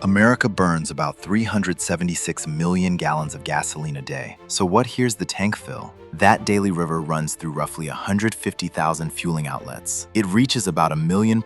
America burns about 376 million gallons of gasoline a day. So what here's the tank fill? That daily river runs through roughly 150,000 fueling outlets. It reaches about 1.2 million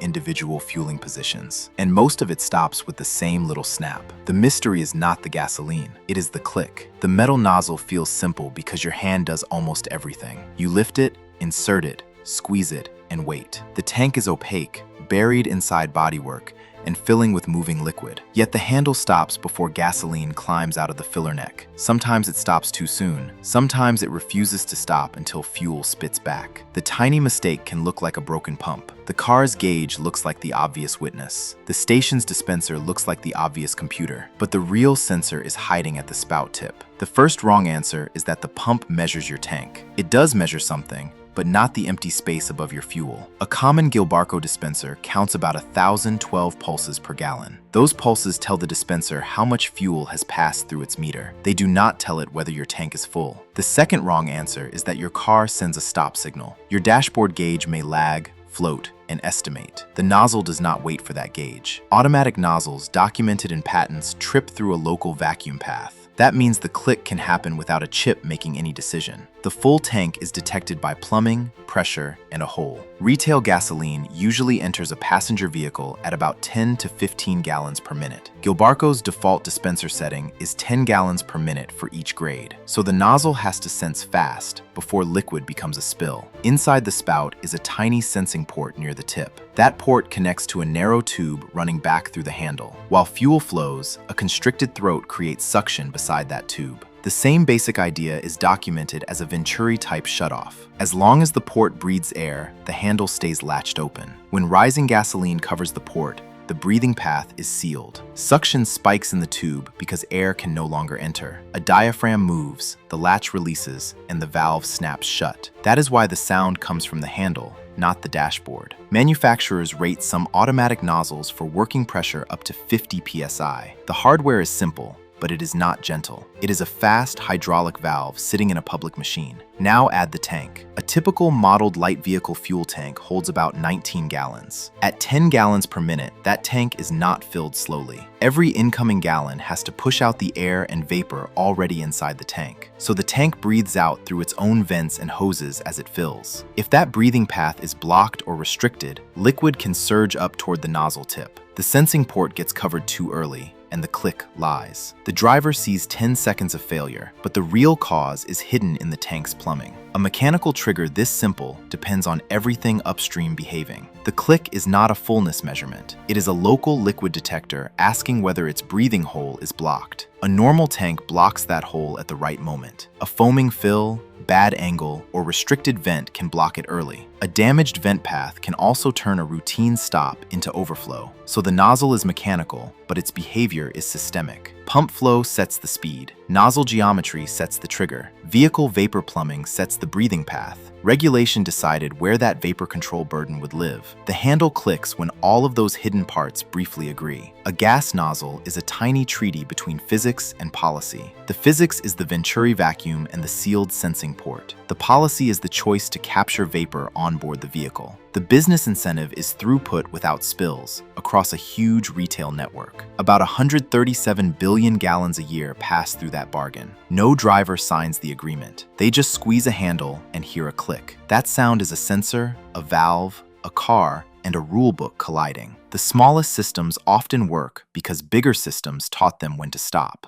individual fueling positions, and most of it stops with the same little snap. The mystery is not the gasoline, it is the click. The metal nozzle feels simple because your hand does almost everything. You lift it, insert it, squeeze it, and wait. The tank is opaque, buried inside bodywork, and filling with moving liquid. Yet the handle stops before gasoline climbs out of the filler neck. Sometimes it stops too soon. Sometimes it refuses to stop until fuel spits back. The tiny mistake can look like a broken pump. The car's gauge looks like the obvious witness. The station's dispenser looks like the obvious computer. But the real sensor is hiding at the spout tip. The first wrong answer is that the pump measures your tank. It does measure something, but not the empty space above your fuel. A common Gilbarco dispenser counts about 1,012 pulses per gallon. Those pulses tell the dispenser how much fuel has passed through its meter. They do not tell it whether your tank is full. The second wrong answer is that your car sends a stop signal. Your dashboard gauge may lag, float, and estimate. The nozzle does not wait for that gauge. Automatic nozzles documented in patents trip through a local vacuum path. That means the click can happen without a chip making any decision. The full tank is detected by plumbing, pressure, and a hole. Retail gasoline usually enters a passenger vehicle at about 10 to 15 gallons per minute. Gilbarco's default dispenser setting is 10 gallons per minute for each grade, so the nozzle has to sense fast before liquid becomes a spill. Inside the spout is a tiny sensing port near the tip. That port connects to a narrow tube running back through the handle. While fuel flows, a constricted throat creates suction beside that tube. The same basic idea is documented as a Venturi-type shutoff. As long as the port breathes air, the handle stays latched open. When rising gasoline covers the port, the breathing path is sealed. Suction spikes in the tube because air can no longer enter. A diaphragm moves, the latch releases, and the valve snaps shut. That is why the sound comes from the handle, not the dashboard. Manufacturers rate some automatic nozzles for working pressure up to 50 psi. The hardware is simple, but it is not gentle. It is a fast hydraulic valve sitting in a public machine. Now add the tank. A typical modeled light vehicle fuel tank holds about 19 gallons. At 10 gallons per minute, that tank is not filled slowly. Every incoming gallon has to push out the air and vapor already inside the tank. So the tank breathes out through its own vents and hoses as it fills. If that breathing path is blocked or restricted, liquid can surge up toward the nozzle tip. The sensing port gets covered too early, and the click lies. The driver sees 10 seconds of failure, but the real cause is hidden in the tank's plumbing. A mechanical trigger this simple depends on everything upstream behaving. The click is not a fullness measurement. It is a local liquid detector asking whether its breathing hole is blocked. A normal tank blocks that hole at the right moment. A foaming fill, bad angle, or restricted vent can block it early. A damaged vent path can also turn a routine stop into overflow. So the nozzle is mechanical, but its behavior is systemic. Pump flow sets the speed. Nozzle geometry sets the trigger. Vehicle vapor plumbing sets the breathing path. Regulation decided where that vapor control burden would live. The handle clicks when all of those hidden parts briefly agree. A gas nozzle is a tiny treaty between physics and policy. The physics is the Venturi vacuum and the sealed sensing port. The policy is the choice to capture vapor on board the vehicle. The business incentive is throughput without spills across a huge retail network. About 137 billion gallons a year pass through that bargain. No driver signs the agreement. They just squeeze a handle and hear a click. That sound is a sensor, a valve, a car, and a rulebook colliding. The smallest systems often work because bigger systems taught them when to stop.